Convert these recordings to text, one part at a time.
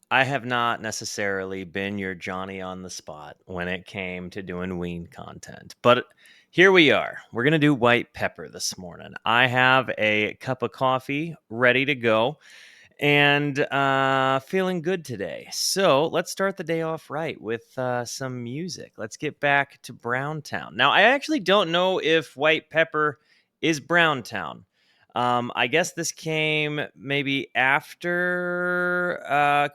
I have not necessarily been your Johnny on the spot when it came to doing Ween content, but here we are. We're going to do white pepper this morning. I have a cup of coffee ready to go and feeling good today. So let's start the day off right with some music. Let's get back to Browntown. Now, I actually don't know if white pepper is Browntown. I guess this came maybe after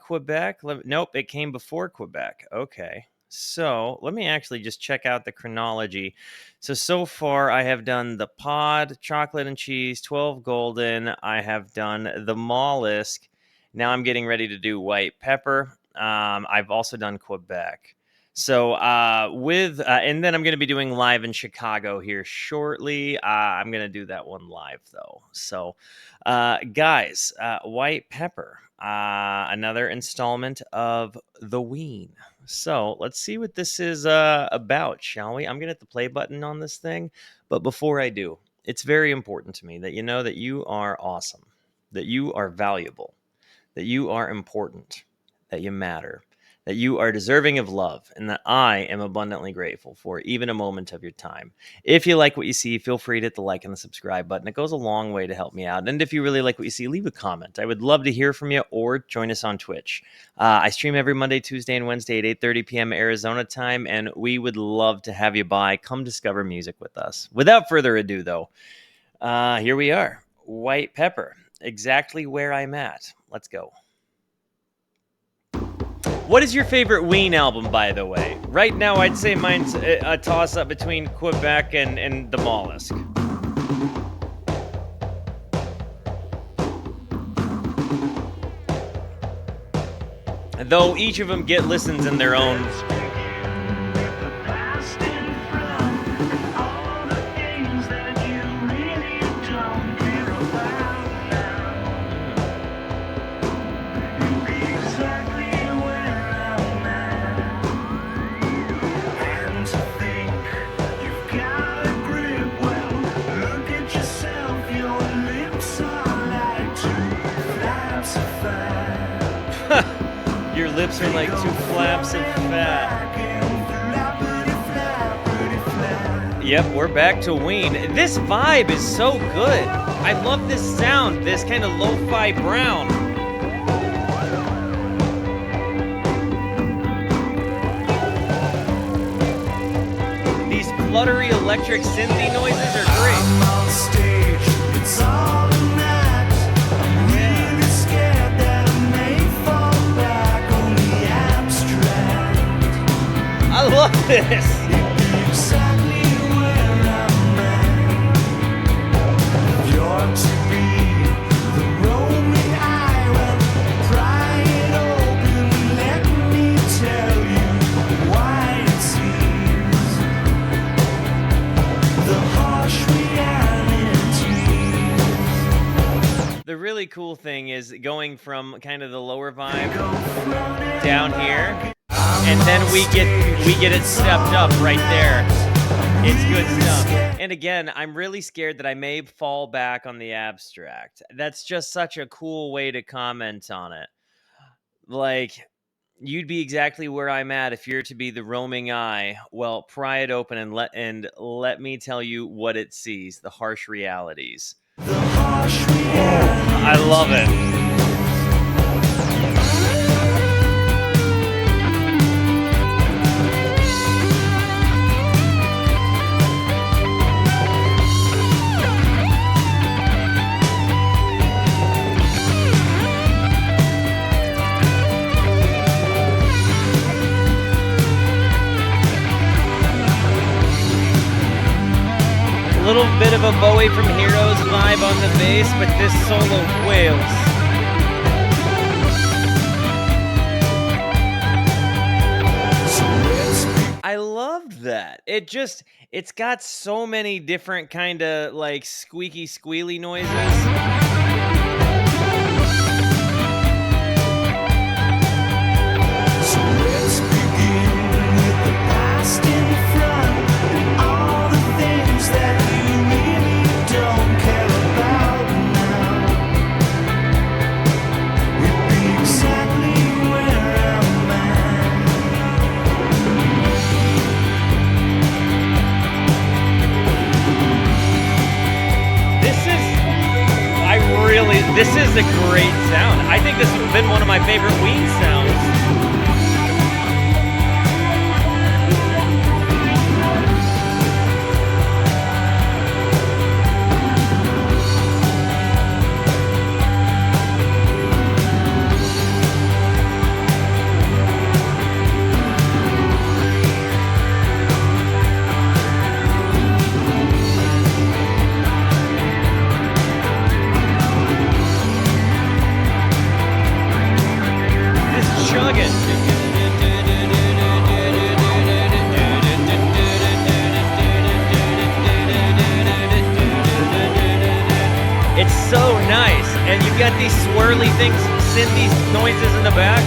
Quebec. Nope, it came before Quebec. Okay. So let me actually just check out the chronology. So far, I have done the pod, chocolate and cheese, 12 golden. I have done the mollusk. Now I'm getting ready to do white pepper. I've also done Quebec. So and then I'm going to be doing live in Chicago here shortly. I'm going to do that one live though. So guys, white pepper, another installment of the Ween. So let's see what this is about, shall we? I'm going to hit the play button on this thing. But before I do, it's very important to me that you know that you are awesome, that you are valuable, that you are important, that you matter, that you are deserving of love, and that I am abundantly grateful for even a moment of your time. If you like what you see, feel free to hit the like and the subscribe button. It goes a long way to help me out. And if you really like what you see, leave a comment. I would love to hear from you, or join us on Twitch. I stream every Monday, Tuesday, and Wednesday at 8:30 p.m. Arizona time, and we would love to have you by. Come discover music with us. Without further ado, though, here we are. White pepper, exactly where I'm at. Let's go. What is your favorite Ween album, by the way? Right now, I'd say mine's a toss-up between Quebec and the Mollusk. Though each of them get listens in their own. Your lips are like two flaps of fat. Yep, we're back to Ween. This vibe is so good. I love this sound, this kind of lo-fi brown. These fluttery electric synthy noises are great. I'm on stage, it's all a night. I'm really scared that I may fall back on the abstract. I love this. Exactly where I'm at. You're to be the roaming eye. Well, pry it open, let me tell you why it seems the harsh reality. The really cool thing is going from kind of the lower vibe down here, and then we get it stepped up right there. It's good stuff. And again, I'm really scared that I may fall back on the abstract. That's just such a cool way to comment on it. Like, you'd be exactly where I'm at if you're to be the roaming eye. Well, pry it open and let me tell you what it sees, the harsh realities. The harsh realities. I love it. A little bit of a Bowie from Heroes vibe on the bass, but this solo wails. I love that. It's got so many different kind of like squeaky squealy noises. So let's begin with the past in front and all the things that you really don't care about now. We'll be exactly where This is a great sound. I think this has been one of my favorite Ween sounds. It's so nice, and you've got these swirly things, send these noises in the back.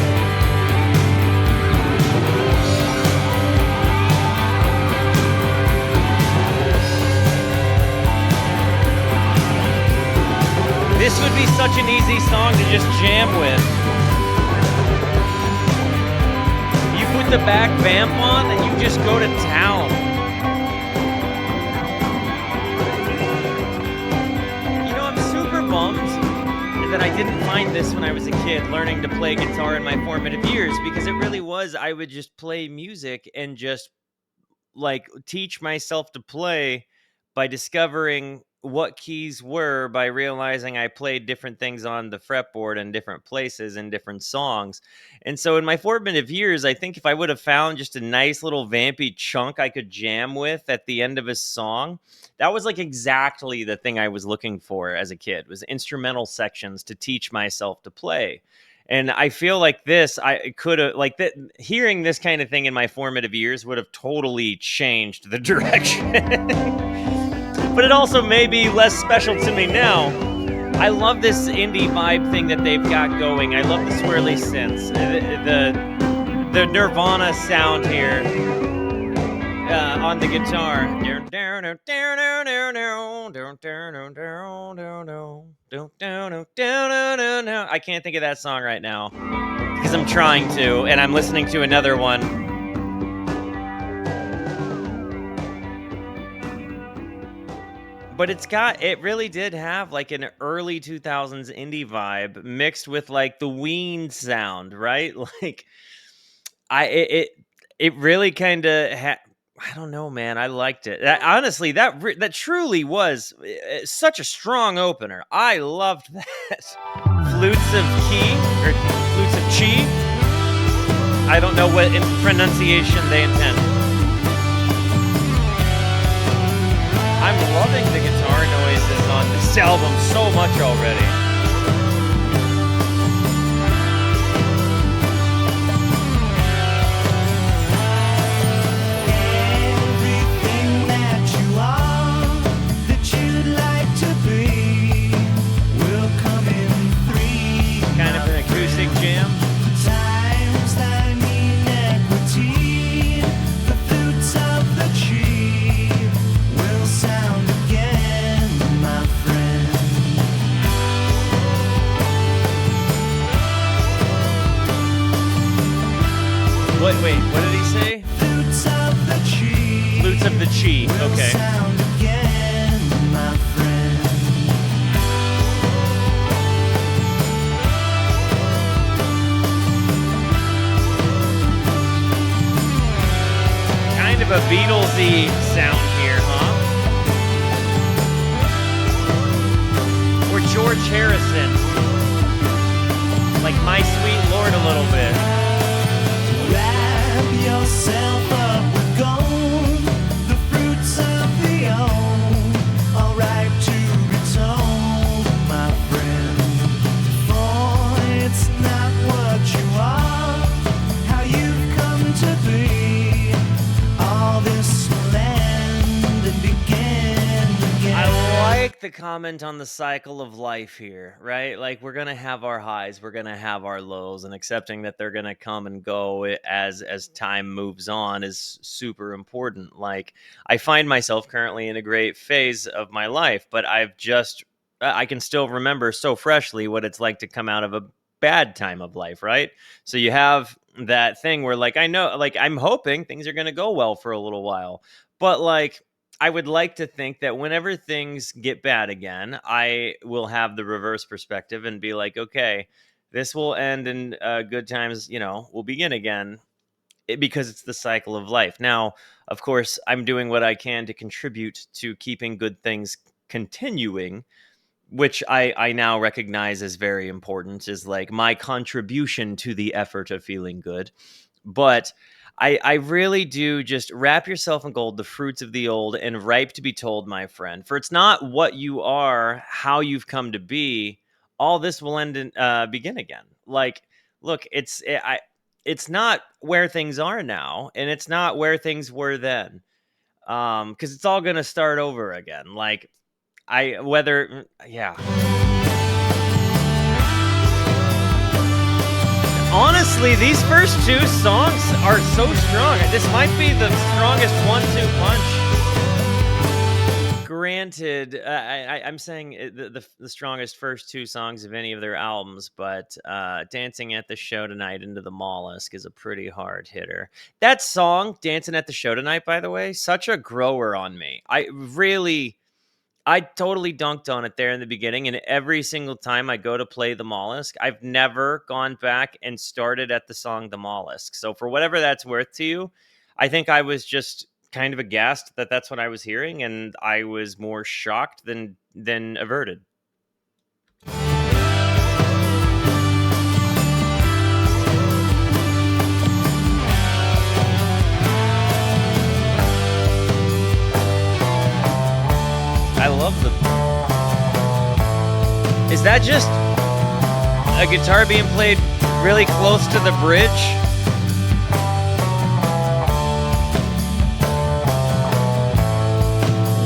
This would be such an easy song to just jam with. You put the back vamp on, and you just go to town. That I didn't find this when I was a kid learning to play guitar in my formative years, because it really was, I would just play music and just like teach myself to play by discovering what keys were, by realizing I played different things on the fretboard in different places in different songs. And so in my formative years, I think if I would have found just a nice little vampy chunk I could jam with at the end of a song, that was like exactly the thing I was looking for as a kid, was instrumental sections to teach myself to play. And I feel like this, I could have, like, that, hearing this kind of thing in my formative years would have totally changed the direction. But it also may be less special to me now. I love this indie vibe thing that they've got going. I love the swirly synths, the Nirvana sound here on the guitar. I can't think of that song right now because I'm trying to, and I'm listening to another one. But it really did have like an early 2000s indie vibe mixed with like the Ween sound, right? Like it really kind of I don't know, man. I liked it. Honestly, that truly was such a strong opener. I loved that. Flutes of Chi, or Flutes of Chi. I don't know what pronunciation they intend. I'm loving the guitar noises on this album so much already. Everything that you are, that you'd like to be, will come in three. Kind of an acoustic jam. Times thy mean equity, the flutes of the chi will sound again, my friend. Wait, what did he say? Flutes of the chi. Flutes of the Chi. Will Okay. sound again, my friend. Kind of a Beatlesy sound here, huh? Or George Harrison. Like My Sweet Lord a little bit. Wrap yourself up with gold, the fruits of the old, all ripe to be told, my friend. For it's not what you are, how you've come to be. All this will end and begin again. I like the comment on the cycle of life here, right? Like, we're gonna have our highs, we're gonna have our lows, and accepting that they're gonna come and go as time moves on is super important. Like, I find myself currently in a great phase of my life, but I can still remember so freshly what it's like to come out of a bad time of life, right? So you have that thing where, like, I know, like, I'm hoping things are gonna go well for a little while, but like, I would like to think that whenever things get bad again, I will have the reverse perspective and be like, okay, this will end in good times, will begin again because it's the cycle of life. Now, of course, I'm doing what I can to contribute to keeping good things continuing, which I now recognize as very important, is like my contribution to the effort of feeling good. But I really do just wrap yourself in gold, the fruits of the old, and ripe to be told, my friend. For it's not what you are, how you've come to be. All this will end and begin again. Like, look, it's not where things are now, and it's not where things were then. Because it's all gonna start over again. Like, yeah. Honestly, these first two songs are so strong. This might be the strongest 1-2 punch. Granted, I'm saying the strongest first two songs of any of their albums, but Dancing at the Show Tonight into the Mollusk is a pretty hard hitter. That song, Dancing at the Show Tonight, by the way, such a grower on me. I totally dunked on it there in the beginning, and every single time I go to play the Mollusk, I've never gone back and started at the song The Mollusk. So for whatever that's worth to you, I think I was just kind of aghast that that's what I was hearing, and I was more shocked than averted. I love the. Is that just a guitar being played really close to the bridge?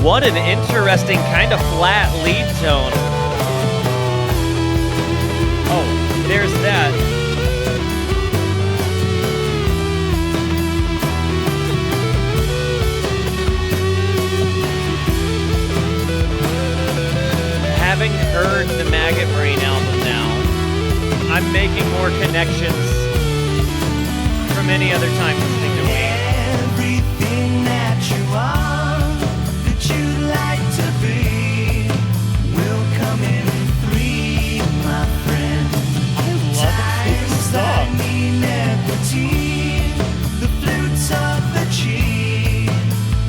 What an interesting kind of flat lead tone. Oh, there's that. Having heard the Maggot Brain album now, I'm making more connections from any other time listening to Ween. Everything that you are, that you'd like to be, will come in three, my friend. I love this song. Mean equity, the flutes of the Chi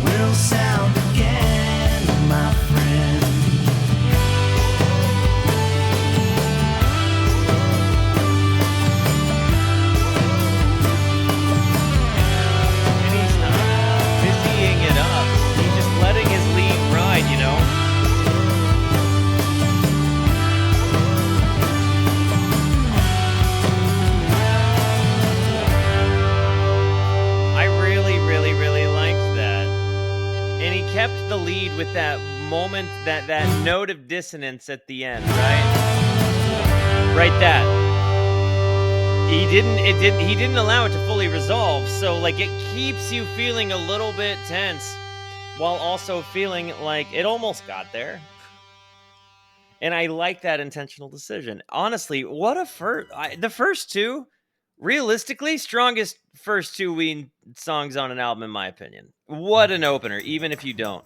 will sound again, my friend. And he's not busying it up. He's just letting his lead ride, I really, really, really liked that. And he kept the lead with that moment, that note of dissonance at the end, right? Right, that. He didn't allow it to fully resolve, so like it keeps you feeling a little bit tense while also feeling like it almost got there. And I like that intentional decision. Honestly, what a the first two, realistically, strongest first two Ween songs on an album, in my opinion. What an opener, even if you don't.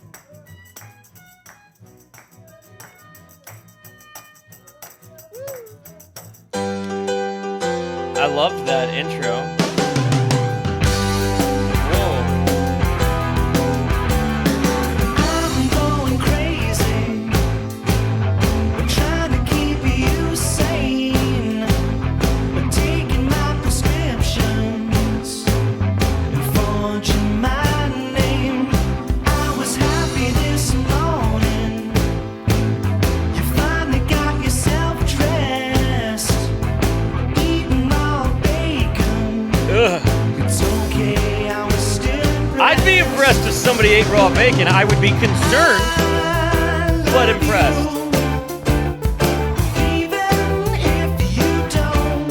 I love that intro. Whoa. I'm going crazy, trying to keep you sane, taking my prescriptions and forging my name. I was happy this morning. You finally got yourself dressed, eating all bacon. Ugh. It's okay, I was still I'd be impressed if somebody ate raw bacon. I would be concerned, but impressed. Even if you don't,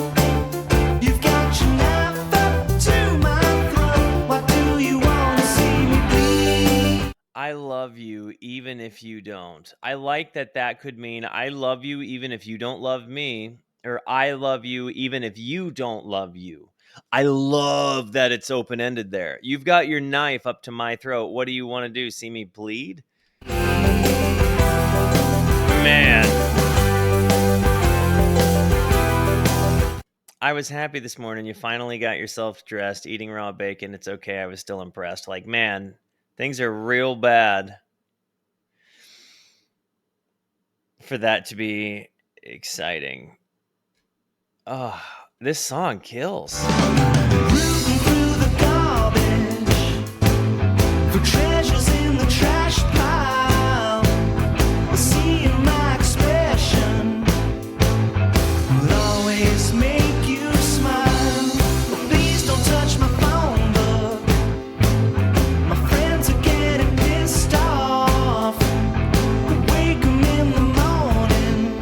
you've got your knife up to my throat. Why do you want to see me bleed? I love you even if you don't. I like that could mean I love you even if you don't love me, or I love you even if you don't love you. I love that it's open ended there. You've got your knife up to my throat. What do you want to do? See me bleed? Man. I was happy this morning. You finally got yourself dressed, eating raw bacon. It's okay. I was still impressed. Like, man, things are real bad for that to be exciting. Oh, this song kills. Rooting through the garbage for treasures in the trash pile. Seeing my expression would always make you smile. Please don't touch my phone book. My friends are getting pissed off. Wake 'em in the morning.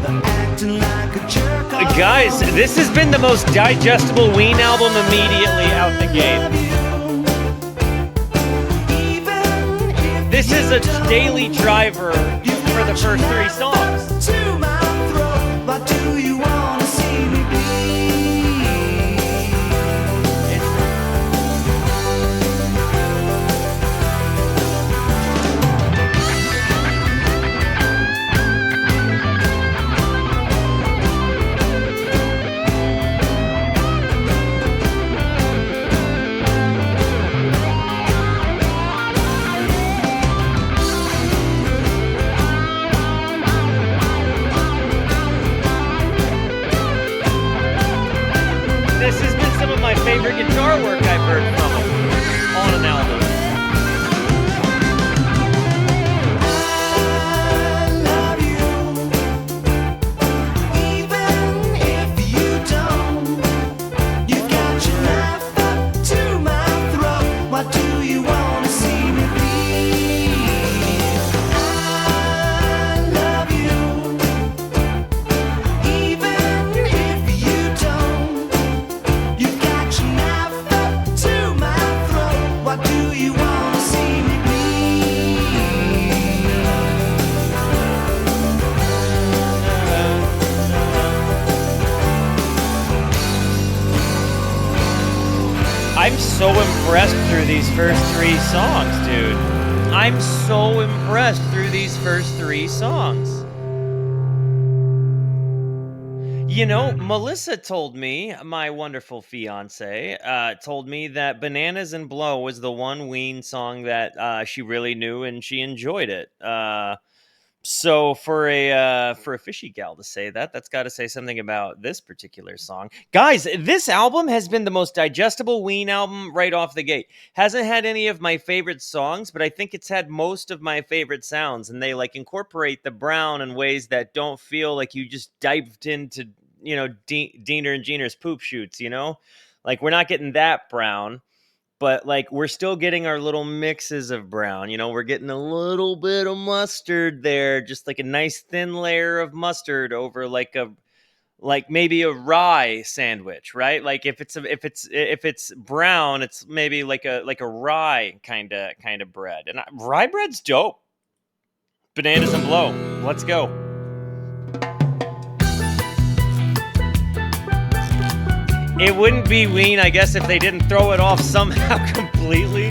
They're acting like a jerk off. Guys, this has been the most digestible Ween album immediately out the gate. This is a daily driver for the first 3 songs. To my throat, why do you wanna see me bleed? This has been some of my favorite guitar work I've heard from him on an album. I love you, even if you don't. You got your knife up to my throat. Why do you wanna see me bleed? I love you, even if you don't. You got your knife up to my throat. Why do you wanna see me bleed? I'm so impressed through these first 3 songs, dude. I'm so impressed through these first 3 songs. You know, Melissa told me, my wonderful fiance, told me that Bananas and Blow was the one Ween song that she really knew and she enjoyed it. So for a fishy gal to say that, that's got to say something about this particular song. Guys, this album has been the most digestible Ween album right off the gate. Hasn't had any of my favorite songs, but I think it's had most of my favorite sounds, and they like incorporate the brown in ways that don't feel like you just dived into, you know, Diener and Jeaner's poop shoots, you know? Like, we're not getting that brown, but like we're still getting our little mixes of brown. You know, we're getting a little bit of mustard there, just like a nice thin layer of mustard over like maybe a rye sandwich, right? Like if it's brown, it's maybe like a rye kind of bread. And rye bread's dope. Bananas and Blow. Let's go. It wouldn't be Ween, I guess, if they didn't throw it off somehow completely.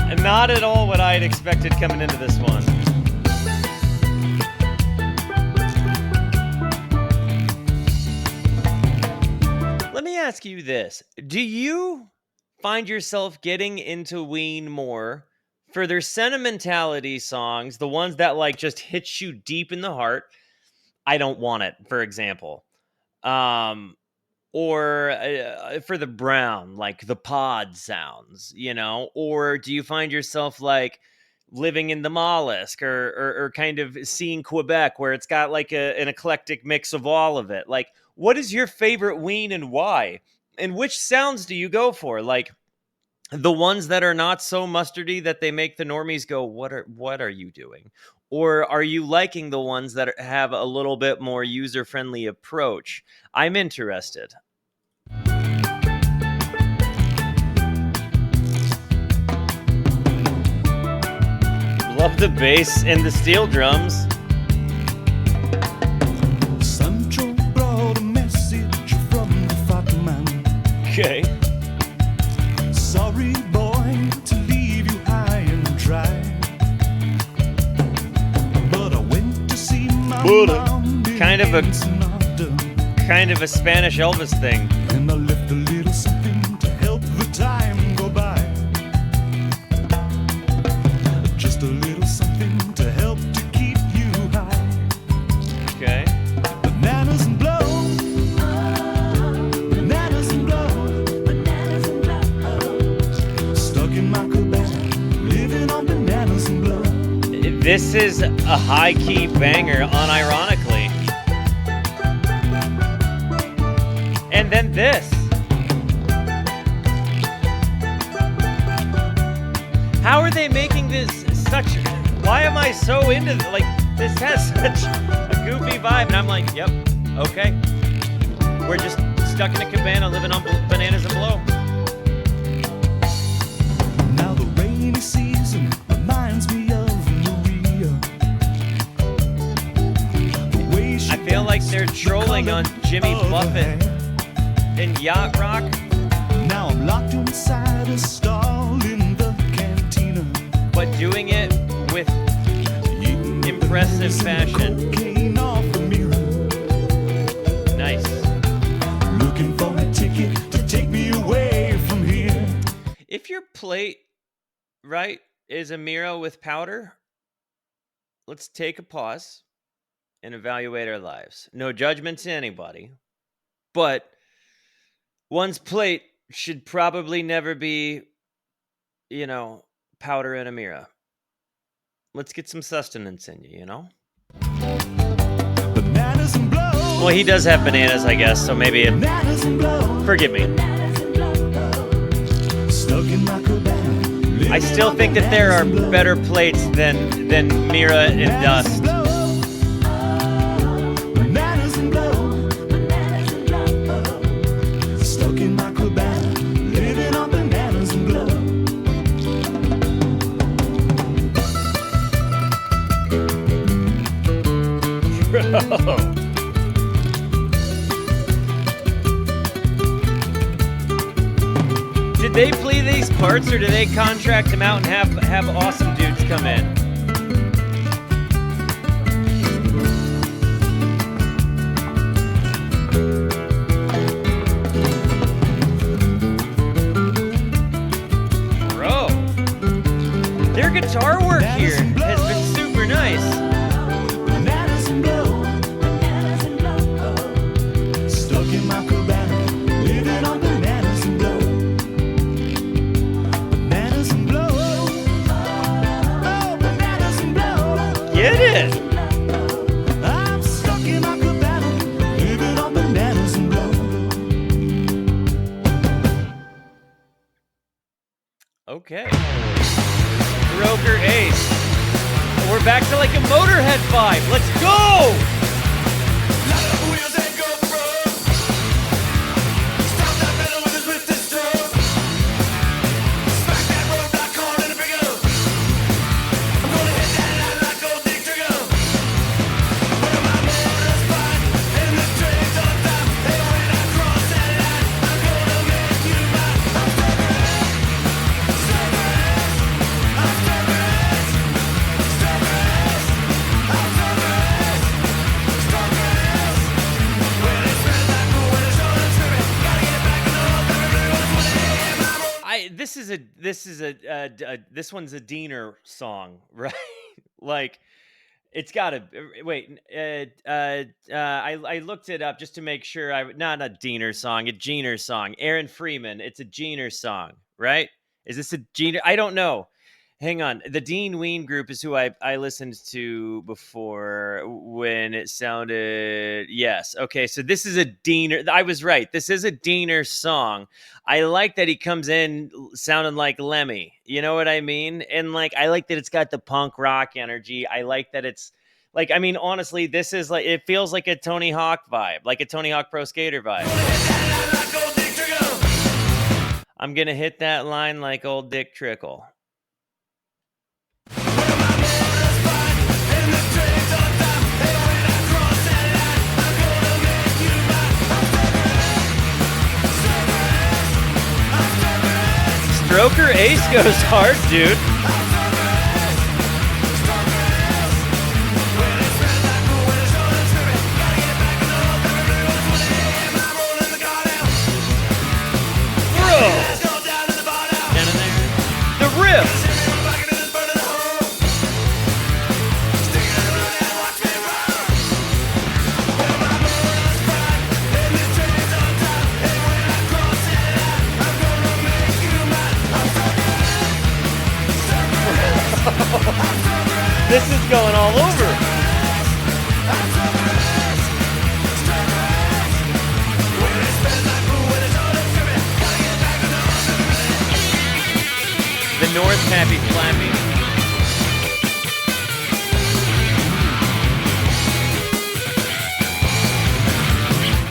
And not at all what I had expected coming into this one. Let me ask you this. Do you find yourself getting into Ween more for their sentimentality songs, the ones that like just hit you deep in the heart? I Don't Want It, for example. Or for the brown, like the pod sounds, you know? Or do you find yourself like living in the mollusk or kind of seeing Quebec where it's got like an eclectic mix of all of it? Like, what is your favorite Ween and why? And which sounds do you go for? Like the ones that are not so mustardy that they make the normies go, what are you doing? Or are you liking the ones that have a little bit more user-friendly approach? I'm interested. Love the bass and the steel drums. Central brought a message from Okay. Sorry, boy, to leave you high and dry. But I went to see my mom. Kind of a Spanish Elvis thing. And I left a little something to help the time go by. Just a little something to help to keep you high. Okay. Bananas and blow. Bananas and blow. Bananas and blow. Stuck in my cabana, living on bananas and blow. This is a high-key banger, unironically. And then this. How are they making this such... Why am I so into... Like, this has such a goofy vibe. And I'm like, yep, okay. We're just stuck in a cabana living on bananas and blow. Now the rainy season reminds me of Maria. The way she I feel like they're danced, the trolling color on Jimmy of her Buffett hair. in Yacht Rock. Now I'm locked inside a stall in the cantina. But doing it with impressive fashion. Cocaine off the mirror. Nice. Looking for a ticket to take me away from here. If your plate, right, is a mirror with powder, let's take a pause and evaluate our lives. No judgment to anybody, but one's plate should probably never be, powder in a mirror. Let's get some sustenance in you, Bananas and blow. Well, he does have bananas, I guess, so maybe Bananas and blow. forgive me. Stuck in my cabana. I still think that there are better plates than Mira and Dust. Bananas and blow. Bananas and blow. Stuck in my cabana, living on bananas and blow. Did they play these parts, or do they contract them out and have awesome dudes come in? Bro, their guitar work here has been super nice. Bananas and blow. Bananas and blow. Stuck in my cabana, living on bananas and blow. Bananas and blow. Oh, bananas and blow. Get it? I'm stuck in my cabana, living on bananas and blow. Okay. Broker Ace. We're back to like a Motorhead vibe. Let's go! This one's a Diener song, right? Like, it's gotta wait. I looked it up just to make sure. Not a Diener song, a Jeaner song. Aaron Freeman. It's a Jeaner song, right? Is this a Jeaner? I don't know. Hang on. The Dean Ween group is who I listened to before when it sounded... Yes. Okay, so this is a Diener... I was right. This is a Diener song. I like that he comes in sounding like Lemmy. You know what I mean? And, like, I like that it's got the punk rock energy. I like that it's... Like, I mean, honestly, this is like... It feels like a Tony Hawk vibe. Like a Tony Hawk Pro Skater vibe. I'm gonna hit that line like old Dick Trickle. Stroker Ace goes hard, dude. The riff. This is going all over. The North Pappy Flappy.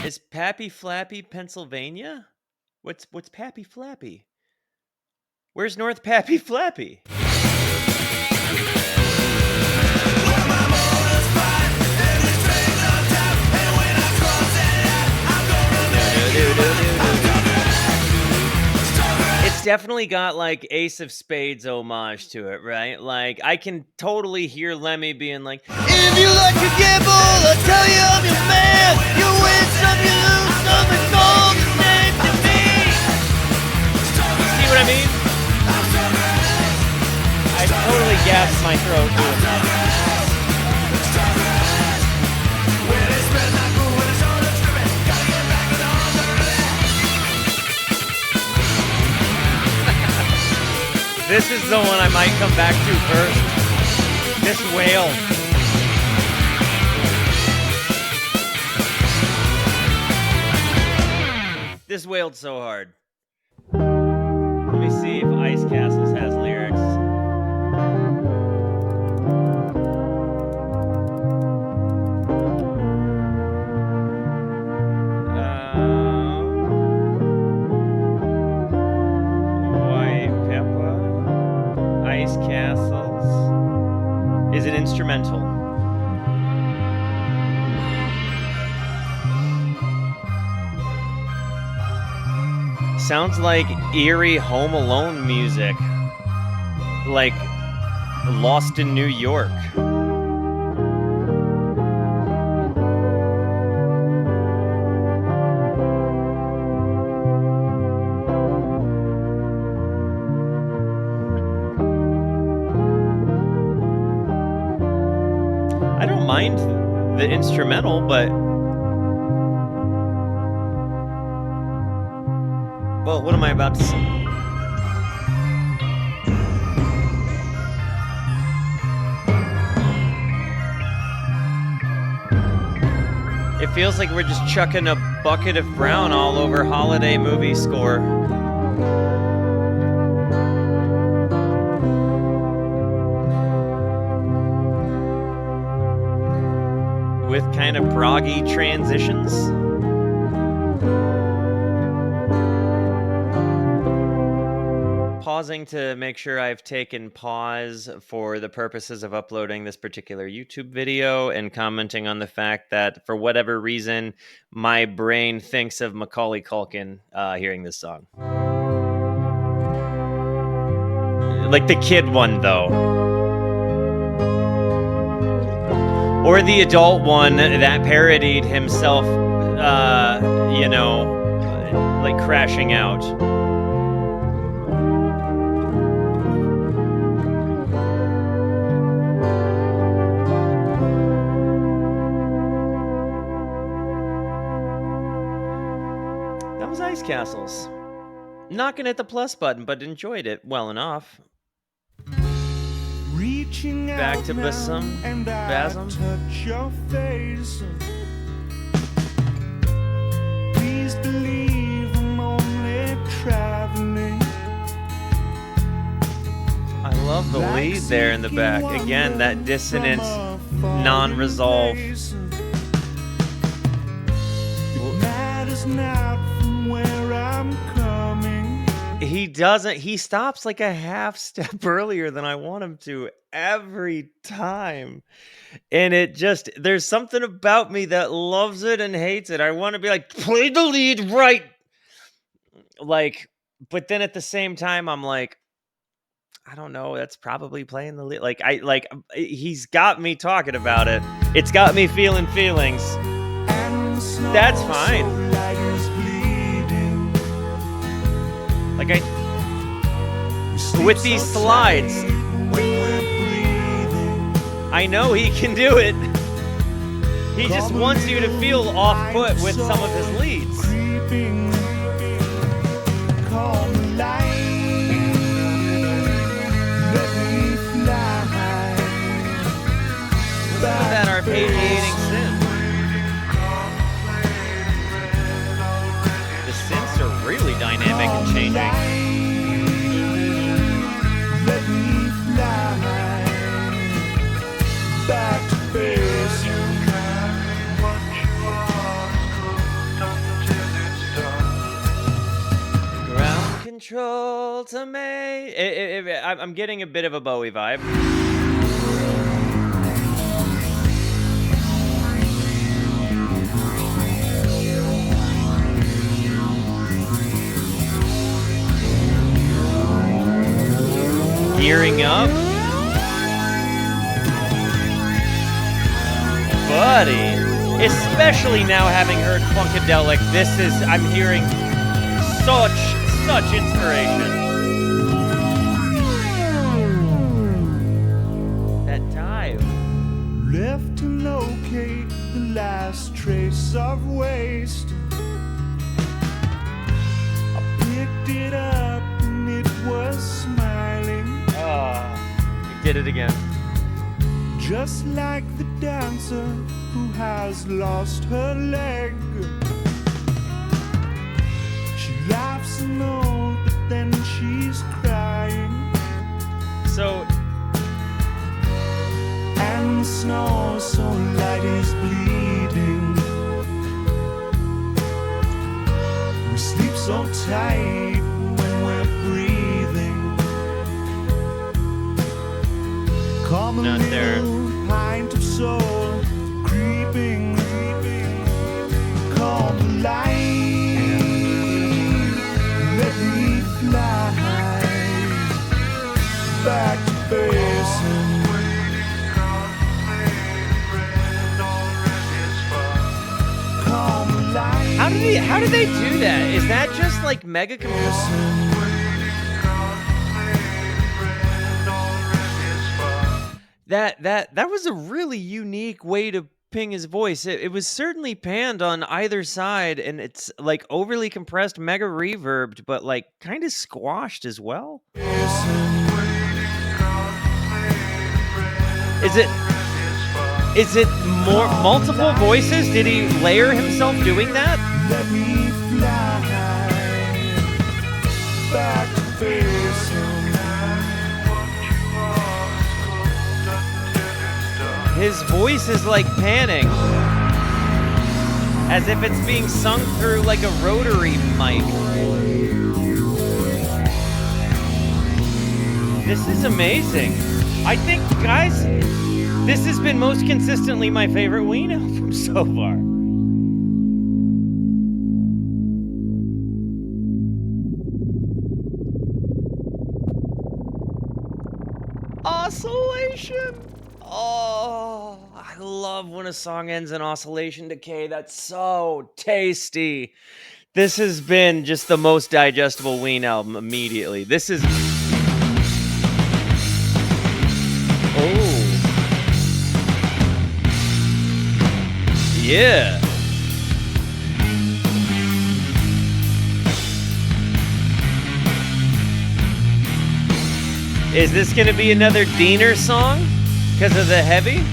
Is Pappy Flappy Pennsylvania? What's Pappy Flappy? Where's North Pappy Flappy? It's definitely got like Ace of Spades homage to it, right? Like I can totally hear Lemmy being like, "If you like to gamble, I'll tell you I'm your man. You win some, you lose some, it's all the same to me." See what I mean? I totally gasped my throat doing that. This is the one I might come back to first. This wail. This wailed so hard. Let me see if Ice Castles has lyrics. White Pepper. Ice Castles. Is it instrumental? Sounds like eerie Home Alone music. Like Lost in New York. I don't mind the instrumental, but well, what am I about to say? It feels like we're just chucking a bucket of brown all over holiday movie score. With kind of proggy transitions. Pausing to make sure I've taken pause for the purposes of uploading this particular YouTube video and commenting on the fact that for whatever reason, my brain thinks of Macaulay Culkin hearing this song. Like the kid one, though. Or the adult one that parodied himself, like crashing out. That was Ice Castles. Knocking at the plus button, but enjoyed it well enough. Reaching Back out to now, Basom. and I Basom. touch your face. Please believe I'm only traveling. I love the lead there in the back. Again, that dissonant, non-resolve. It matters not from where I'm coming. He doesn't. He stops like a half step earlier than I want him to every time. And it just, there's something about me that loves it and hates it. I want to be like, play the lead right. Like, but then at the same time, I'm like, I don't know. That's probably playing the lead. Like I like he's got me talking about it. It's got me feeling feelings. That's fine. Like with these slides, I know he can do it. He just wants you to feel off put with some of his leads. Listen to that arpeggiating synth. The synths are really dynamic and changing. Let me fly back to Basom. Ground control to me. I'm getting a bit of a Bowie vibe. Gearing up. Buddy. Especially now having heard Funkadelic, I'm hearing such inspiration. That dive. Left to locate the last trace of waste. I picked it up and it was smiling. You did it again. Just like the dancer who has lost her leg. She laughs and all, but then she's crying. So, and the snow so light is bleeding. We sleep so tight when we're breathing. Come a Not there. little pint of soul creeping. Come alive. Let me fly back to Basom. How did they do that? Is that just like mega computer? That was a really unique way to ping his voice. It was certainly panned on either side, and it's like overly compressed, mega reverbed, but like kind of squashed as well. Is it more multiple voices? Did he layer himself doing that? Let me fly back to Basom. His voice is like panning, as if it's being sung through like a rotary mic. This is amazing. I think, guys, this has been most consistently my favorite Ween album so far. Oscillation. Oh, I love when a song ends in oscillation decay. That's so tasty. This has been just the most digestible Ween album immediately. This is... Oh. Yeah. Is this going to be another Diener song? Because of the heavy?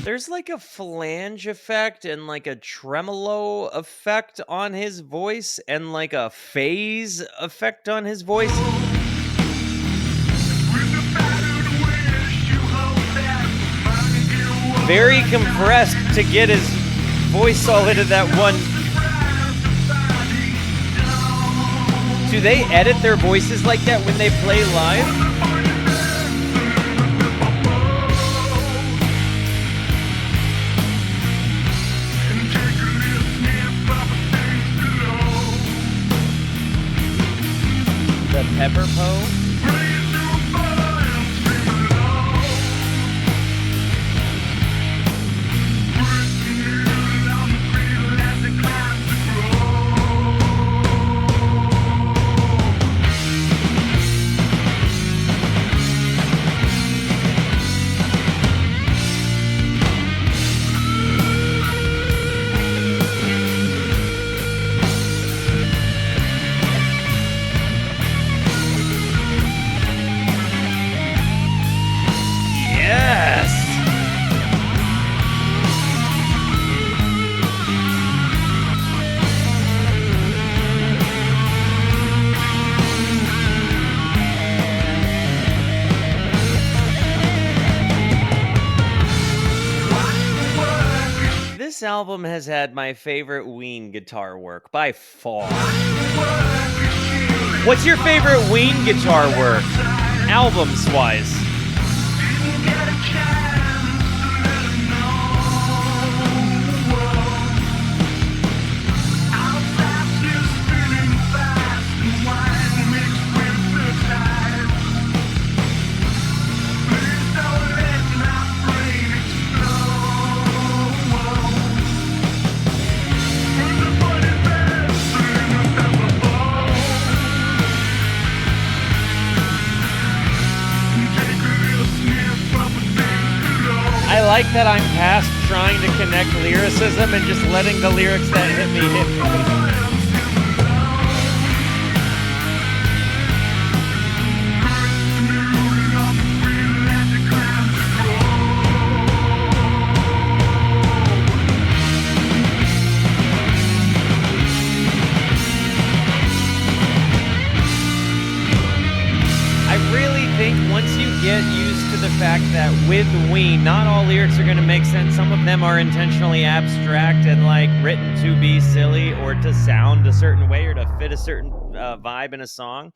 There's like a flange effect and like a tremolo effect on his voice and like a phase effect on his voice. very compressed to get his voice all into that one. Do they edit their voices like that when they play live? The Pepper Poe? This album has had my favorite Ween guitar work by far. What's your favorite Ween guitar work, albums-wise? I like that I'm past trying to connect lyricism and just letting the lyrics that hit me hit me. I really think once you get used to the fact that with Ween, not all lyrics are going to make sense. Some of them are intentionally abstract and like written to be silly or to sound a certain way or to fit a certain vibe in a song.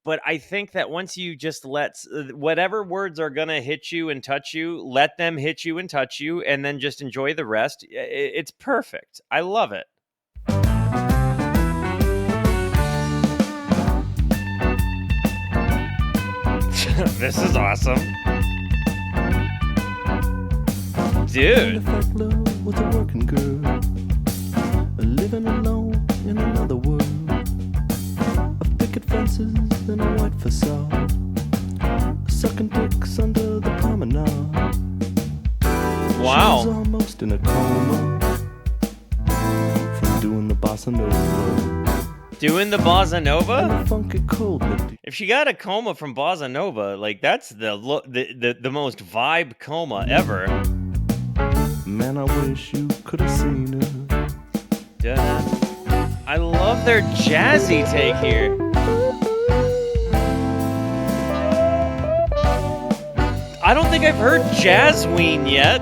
But I think that once you just let whatever words are going to hit you and touch you, let them hit you and touch you, and then just enjoy the rest. It's perfect. I love it. This is awesome. Dude. Pandy Fackler was a working girl, living alone in another world, of picket fences and a white facade, sucking dicks under the promenade. Wow. She was almost in a coma from doing the bossa nova. Doing the bossa nova? And the funky cold looked. If she got a coma from bossa nova, like that's the most vibe coma ever. Man, I wish you could have seen her. Duh. I love their jazzy take here. I don't think I've heard Jazz Ween yet.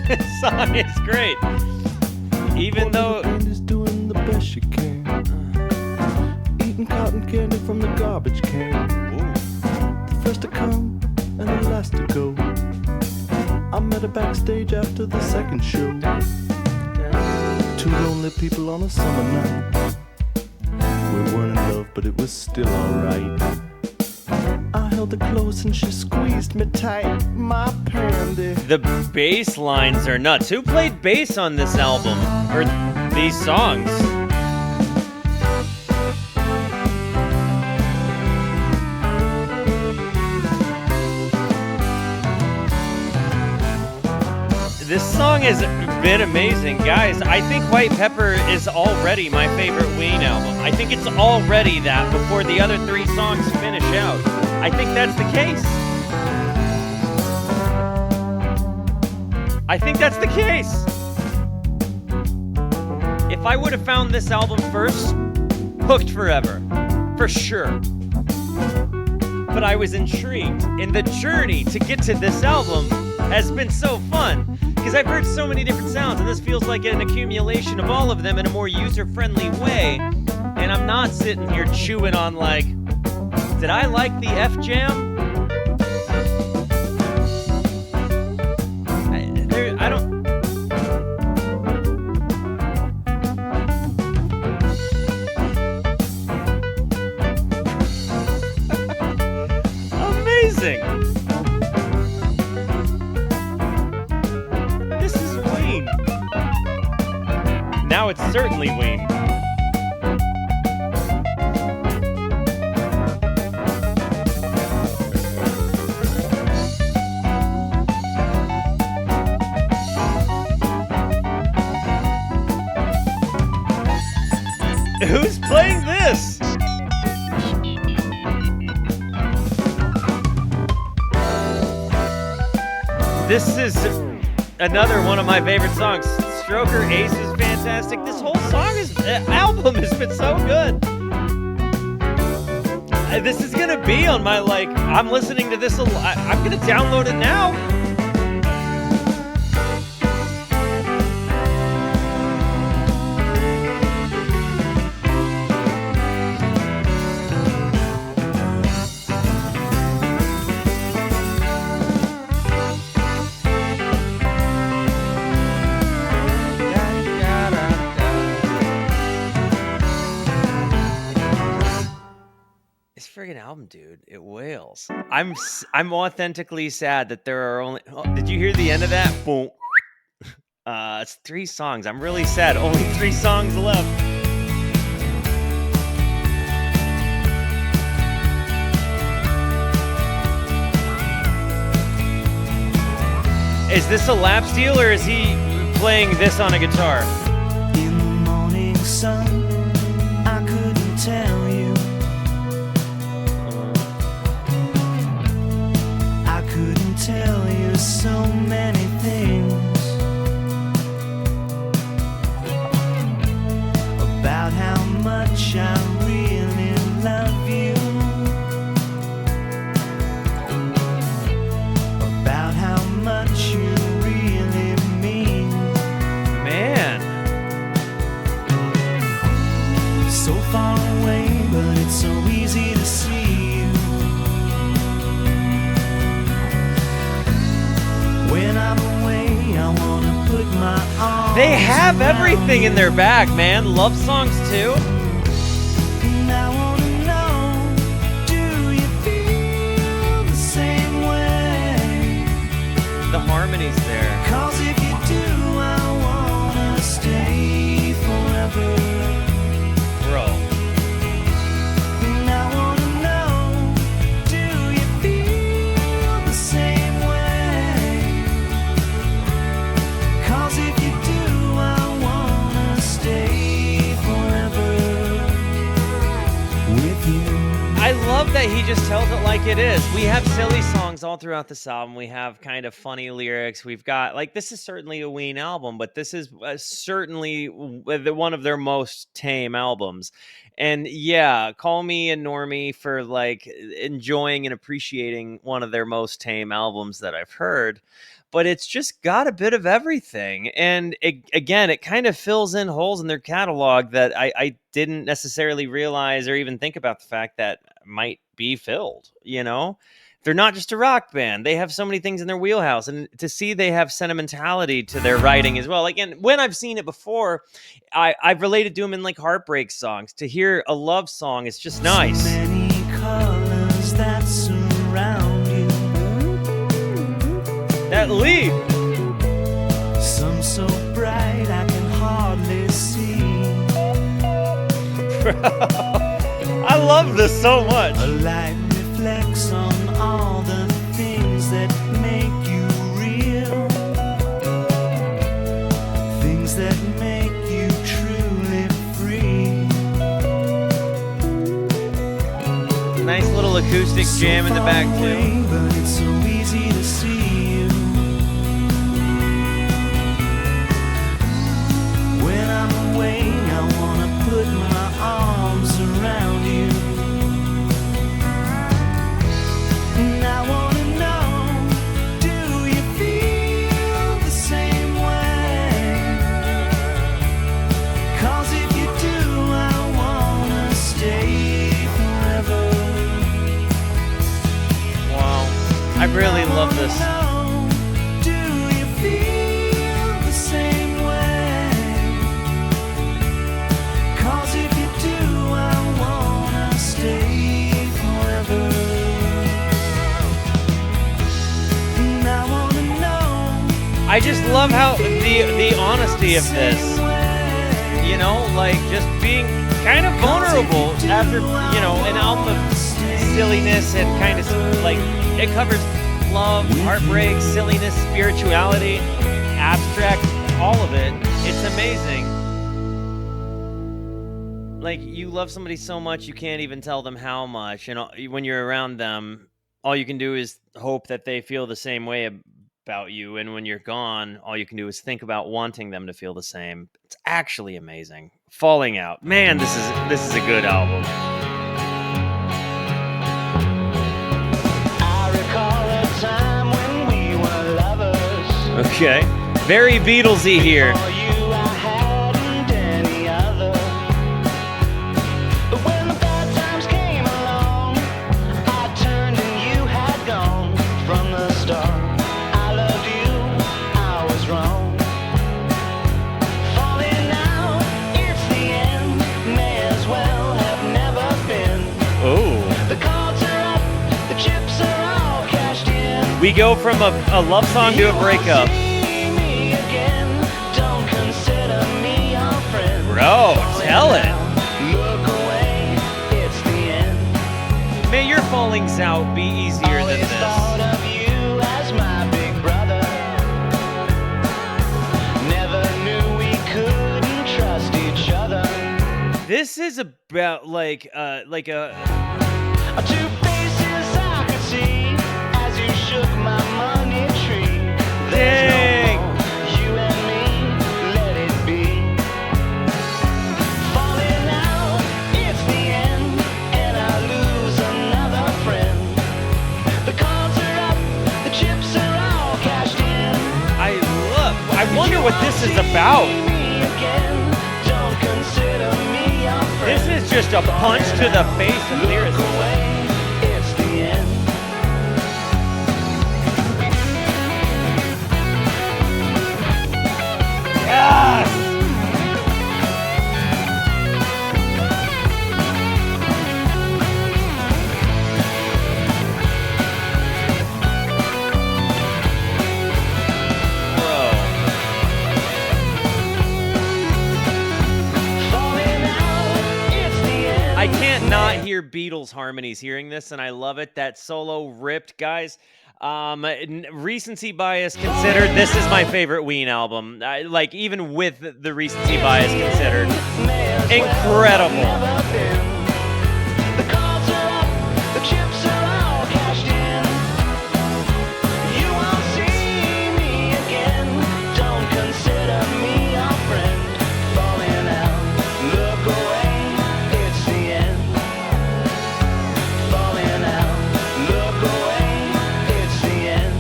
This song is great. Even though Pandy's doing the best she can, eating cotton candy from the garbage can. The first to come and the last to go. I met her backstage after the second show. Two lonely people on a summer night. We weren't in love, but it was still alright. I held her close and she squeezed me tight. My Pandy. the bass lines are nuts. Who played bass on this album? Or these songs? This song has been amazing. Guys, I think White Pepper is already my favorite Ween album. I think it's already that before the other three songs finish out. I think that's the case. I think that's the case. If I would have found this album first, hooked forever, for sure. But I was intrigued, and the journey to get to this album has been so fun, because I've heard so many different sounds, and this feels like an accumulation of all of them in a more user-friendly way, and I'm not sitting here chewing on like, did I like the F-Jam? I don't... Amazing! This is Ween. Now it's certainly Ween. Who's playing this? This is another one of my favorite songs. Stroker Ace is fantastic. This whole album has been so good. This is gonna be on my, like, I'm listening to this a lot. I'm gonna download it now. Friggin' album, dude, it wails. I'm authentically sad that there are only... Oh, did you hear the end of that? Boom. It's 3 songs. I'm really sad. Only 3 songs left. Is this a lap steel, or is he playing this on a guitar? In the morning sun, I couldn't tell you. I couldn't tell you so many things about how much I really love you, about how much you really mean. Man. So far away, but it's so easy to see you. When I'm away, I wanna put my arms They have around everything in their bag, man. Love songs too. And I wanna know, do you feel the same way? The harmonies there. 'Cause if you do, I wanna stay forever. Bro. And I wanna know, do you feel the same way? 'Cause if you do, I wanna stay forever with you. I love that he just tells it like it is. We have silly songs all throughout this album. We have kind of funny lyrics. We've got, like, this is certainly a Ween album, but this is certainly one of their most tame albums. And yeah, call me a normie for, like, enjoying and appreciating one of their most tame albums that I've heard. But it's just got a bit of everything. And again, it kind of fills in holes in their catalog that I didn't necessarily realize or even think about the fact that might be filled, you know? They're not just a rock band. They have so many things in their wheelhouse. And to see they have sentimentality to their writing as well. Like, and when I've seen it before, I've related to them in, like, heartbreak songs. To hear a love song is just nice. So many colors that surround you. That lead. Some so bright I can hardly see. I love this so much. A light reflects on all the things that make you real. Things that make you truly free. Nice little acoustic jam in the back So far away, too. but it's so easy to see you. When I'm away, I wanna put my arms love how the honesty of this, you know, like just being kind of vulnerable after, you know, an album of silliness and kind of like it covers love, heartbreak, silliness, spirituality, abstract, all of it. It's amazing. Like you love somebody so much you can't even tell them how much, and when you're around them, all you can do is hope that they feel the same way about you, and when you're gone, all you can do is think about wanting them to feel the same. It's actually amazing. Falling Out. Man, this is a good album. I recall a time when we were lovers. Okay. Very Beatlesy here. For you, I hadn't any other. But when the bad times came along, I turned and you had gone from the start. I loved you, I was wrong. Falling out, it's the end. May as well have never been. Oh. The cards are up, the chips are all cashed in. We go from a love song to a breakup. Bro, tell it. Look away, it's the end. May your fallings out be easier than Always thought this. of you as my big brother. Never knew we couldn't trust each other. This is about like a Two faces I could see as you shook my money tree. There's dang. no more you and me, let it be. Falling out, it's the end, and I lose another friend. The cards are up, the chips are all cashed in. I wonder what this is about. Don't consider me your friend. This is just a punch to the face of Look lyricism. away, it's the end. Yes! Whoa. Falling out, it's the end. I can't not hear Beatles harmonies hearing this, and I love it. That solo ripped, guys. Recency bias considered, this is my favorite Ween album. Like, even with the recency bias considered. May as well Incredible. have never been. The cards are up, the chips are all cashed in. You won't see me again. Don't consider me your friend. Falling out, look away, it's the end. Falling out, look away, it's the end.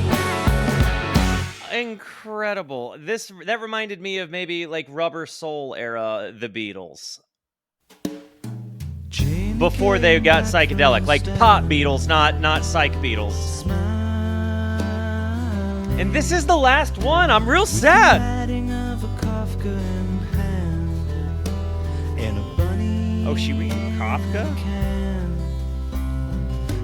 Incredible. That reminded me of maybe like Rubber Soul era The Beatles. Before they got psychedelic, like pop Beatles, not psych Beatles. And this is the last one. I'm real sad. Oh, she reading Kafka?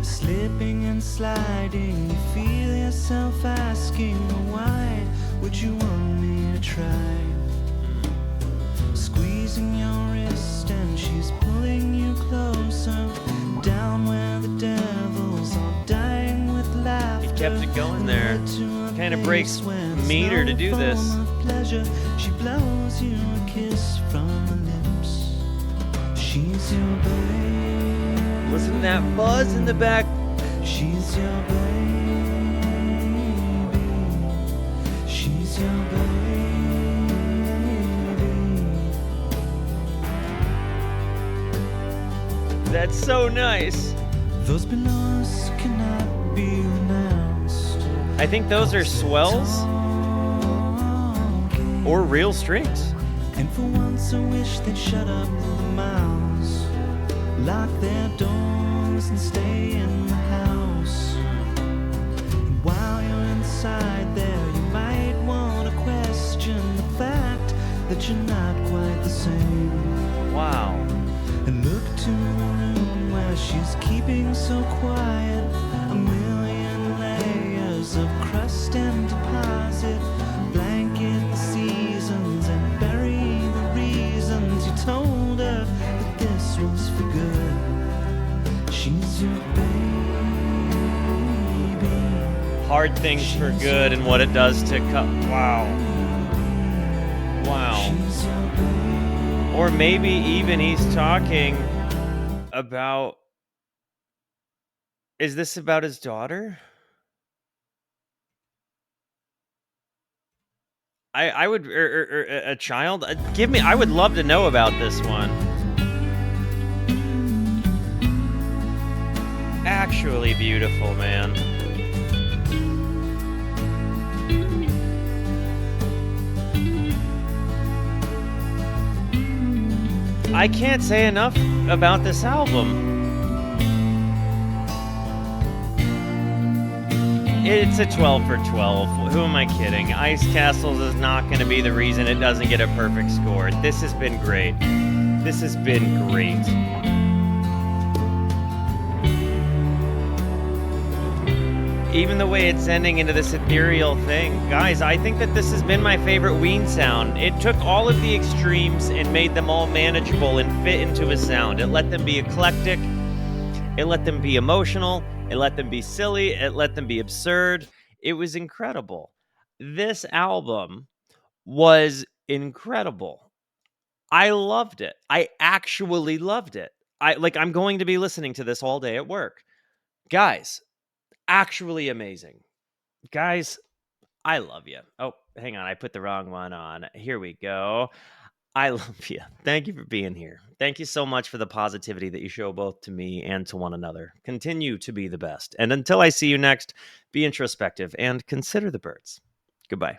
Slipping and sliding, you feel yourself asking, why would you want me to try? Squeezing your wrist and she's pulling you closer, down where the devils are dying with laughter. He kept it going there. Kind of breaks meter to do this. She blows you a kiss from her lips. She's your babe. Listen to that buzz in the back. She's your baby. She's your baby. That's so nice. Those below us cannot be renounced. I think those are swells or real strings. And for once I wish they'd shut up the mouths, lock their doors and stay in the house. And while you're inside there, you might want to question the fact that you're not quite the same. Wow. And look to the room where she's keeping so quiet, a million layers of crust and deposit, blanket hard things for good and what it does to wow. Or maybe even he's talking about, is this about his daughter? I would, or a child. Give me. I would love to know about this one. Actually beautiful, man. I can't say enough about this album. It's a 12 for 12. Who am I kidding? Ice Castles is not going to be the reason it doesn't get a perfect score. This has been great. This has been great. Even the way it's ending into this ethereal thing. Guys, I think that this has been my favorite Ween sound. It took all of the extremes and made them all manageable and fit into a sound. It let them be eclectic. It let them be emotional. It let them be silly. It let them be absurd. It was incredible. This album was incredible. I loved it. I actually loved it. I'm going to be listening to this all day at work. Guys, actually amazing. Guys, I love you. Oh, hang on. I put the wrong one on. Here we go. I love you. Thank you for being here. Thank you so much for the positivity that you show both to me and to one another. Continue to be the best. And until I see you next, be introspective and consider the birds. Goodbye.